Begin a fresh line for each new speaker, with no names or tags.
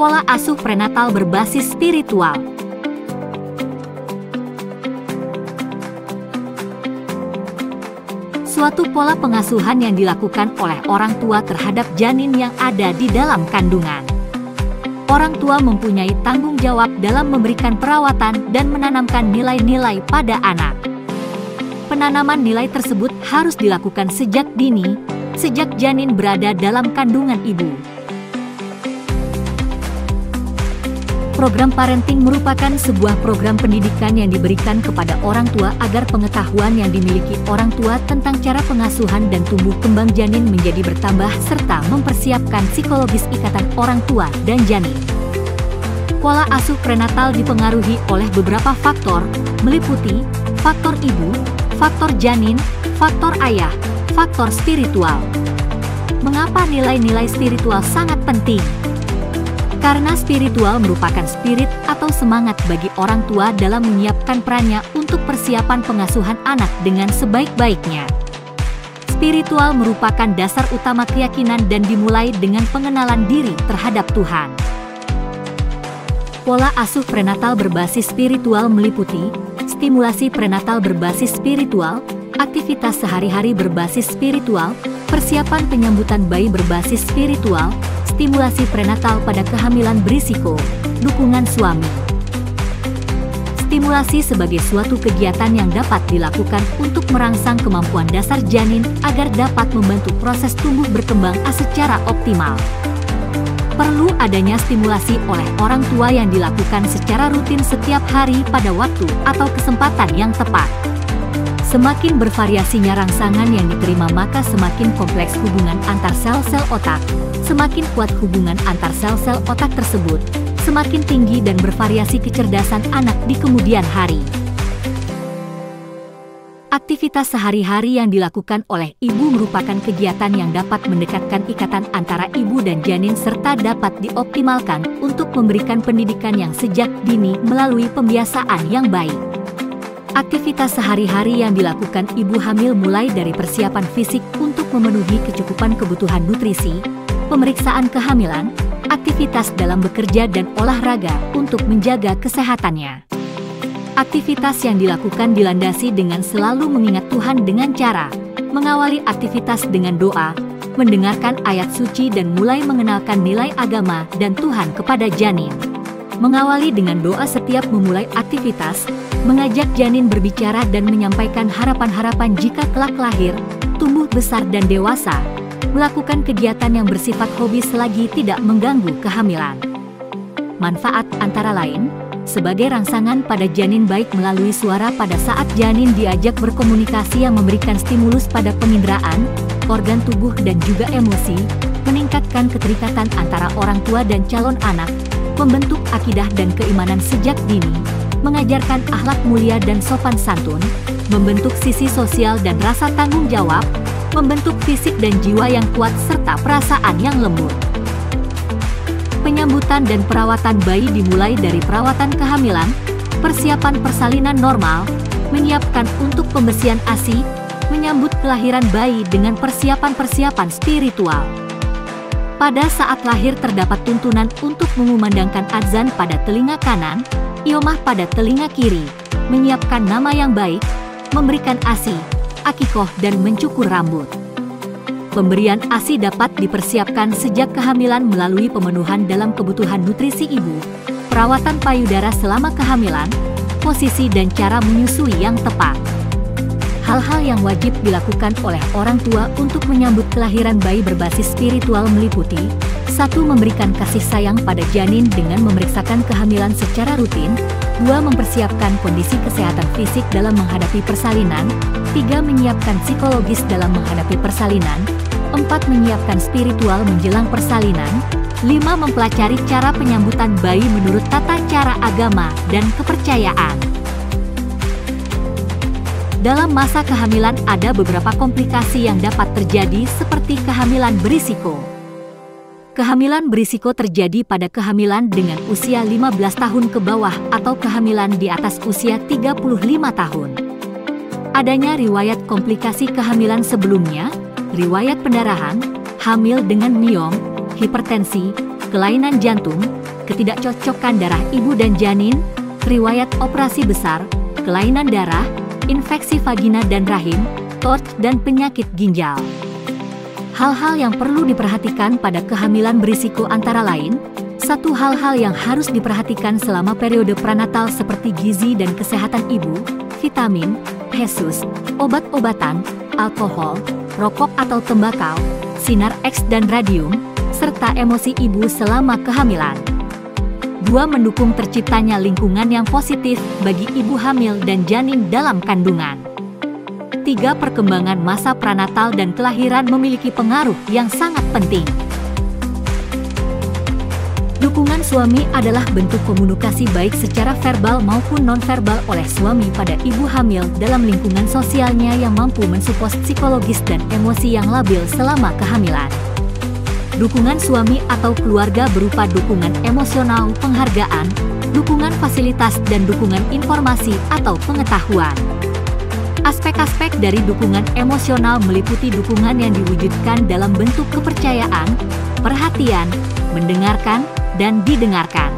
Pola asuh prenatal berbasis spiritual. Suatu pola pengasuhan yang dilakukan oleh orang tua terhadap janin yang ada di dalam kandungan. Orang tua mempunyai tanggung jawab dalam memberikan perawatan dan menanamkan nilai-nilai pada anak. Penanaman nilai tersebut harus dilakukan sejak dini, sejak janin berada dalam kandungan ibu. Program parenting merupakan sebuah program pendidikan yang diberikan kepada orang tua agar pengetahuan yang dimiliki orang tua tentang cara pengasuhan dan tumbuh kembang janin menjadi bertambah serta mempersiapkan psikologis ikatan orang tua dan janin. Pola asuh prenatal dipengaruhi oleh beberapa faktor, meliputi faktor ibu, faktor janin, faktor ayah, faktor spiritual. Mengapa nilai-nilai spiritual sangat penting? Karena spiritual merupakan spirit atau semangat bagi orang tua dalam menyiapkan perannya untuk persiapan pengasuhan anak dengan sebaik-baiknya. Spiritual merupakan dasar utama keyakinan dan dimulai dengan pengenalan diri terhadap Tuhan. Pola asuh prenatal berbasis spiritual meliputi stimulasi prenatal berbasis spiritual, aktivitas sehari-hari berbasis spiritual, persiapan penyambutan bayi berbasis spiritual, stimulasi prenatal pada kehamilan berisiko, dukungan suami. Stimulasi sebagai suatu kegiatan yang dapat dilakukan untuk merangsang kemampuan dasar janin agar dapat membantu proses tumbuh berkembang secara optimal. Perlu adanya stimulasi oleh orang tua yang dilakukan secara rutin setiap hari pada waktu atau kesempatan yang tepat. Semakin bervariasinya rangsangan yang diterima, maka semakin kompleks hubungan antar sel-sel otak, semakin kuat hubungan antar sel-sel otak tersebut, semakin tinggi dan bervariasi kecerdasan anak di kemudian hari. Aktivitas sehari-hari yang dilakukan oleh ibu merupakan kegiatan yang dapat mendekatkan ikatan antara ibu dan janin serta dapat dioptimalkan untuk memberikan pendidikan yang sejak dini melalui pembiasaan yang baik. Aktivitas sehari-hari yang dilakukan ibu hamil mulai dari persiapan fisik untuk memenuhi kecukupan kebutuhan nutrisi, pemeriksaan kehamilan, aktivitas dalam bekerja dan olahraga untuk menjaga kesehatannya. Aktivitas yang dilakukan dilandasi dengan selalu mengingat Tuhan dengan cara mengawali aktivitas dengan doa, mendengarkan ayat suci dan mulai mengenalkan nilai agama dan Tuhan kepada janin. Mengawali dengan doa setiap memulai aktivitas, mengajak janin berbicara dan menyampaikan harapan-harapan jika kelak lahir, tumbuh besar dan dewasa, melakukan kegiatan yang bersifat hobi selagi tidak mengganggu kehamilan. Manfaat antara lain, sebagai rangsangan pada janin baik melalui suara pada saat janin diajak berkomunikasi yang memberikan stimulus pada penginderaan, organ tubuh dan juga emosi, meningkatkan keterikatan antara orang tua dan calon anak, membentuk akidah dan keimanan sejak dini, mengajarkan akhlak mulia dan sopan santun, membentuk sisi sosial dan rasa tanggung jawab, membentuk fisik dan jiwa yang kuat serta perasaan yang lembut. Penyambutan dan perawatan bayi dimulai dari perawatan kehamilan, persiapan persalinan normal, menyiapkan untuk pembesian ASI, menyambut kelahiran bayi dengan persiapan-persiapan spiritual. Pada saat lahir terdapat tuntunan untuk mengumandangkan adzan pada telinga kanan, iomah pada telinga kiri, menyiapkan nama yang baik, memberikan ASI, akikoh dan mencukur rambut. Pemberian ASI dapat dipersiapkan sejak kehamilan melalui pemenuhan dalam kebutuhan nutrisi ibu, perawatan payudara selama kehamilan, posisi dan cara menyusui yang tepat. Hal-hal yang wajib dilakukan oleh orang tua untuk menyambut kelahiran bayi berbasis spiritual meliputi 1. Memberikan kasih sayang pada janin dengan memeriksakan kehamilan secara rutin, 2. Mempersiapkan kondisi kesehatan fisik dalam menghadapi persalinan, 3. Menyiapkan psikologis dalam menghadapi persalinan, 4. Menyiapkan spiritual menjelang persalinan, 5. Mempelajari cara penyambutan bayi menurut tata cara agama dan kepercayaan. Dalam masa kehamilan ada beberapa komplikasi yang dapat terjadi seperti kehamilan berisiko. Kehamilan berisiko terjadi pada kehamilan dengan usia 15 tahun ke bawah atau kehamilan di atas usia 35 tahun. Adanya riwayat komplikasi kehamilan sebelumnya, riwayat pendarahan, hamil dengan miom, hipertensi, kelainan jantung, ketidakcocokan darah ibu dan janin, riwayat operasi besar, kelainan darah, infeksi vagina dan rahim, TORCH, dan penyakit ginjal. Hal-hal yang perlu diperhatikan pada kehamilan berisiko antara lain, satu hal-hal yang harus diperhatikan selama periode prenatal seperti gizi dan kesehatan ibu, vitamin, hesus, obat-obatan, alkohol, rokok atau tembakau, sinar X dan radium, serta emosi ibu selama kehamilan. 2. Mendukung terciptanya lingkungan yang positif bagi ibu hamil dan janin dalam kandungan. 3. Perkembangan masa prenatal dan kelahiran memiliki pengaruh yang sangat penting. Dukungan suami adalah bentuk komunikasi baik secara verbal maupun nonverbal oleh suami pada ibu hamil dalam lingkungan sosialnya yang mampu mensupport psikologis dan emosi yang labil selama kehamilan. Dukungan suami atau keluarga berupa dukungan emosional, penghargaan, dukungan fasilitas, dan dukungan informasi atau pengetahuan. Aspek-aspek dari dukungan emosional meliputi dukungan yang diwujudkan dalam bentuk kepercayaan, perhatian, mendengarkan, dan didengarkan.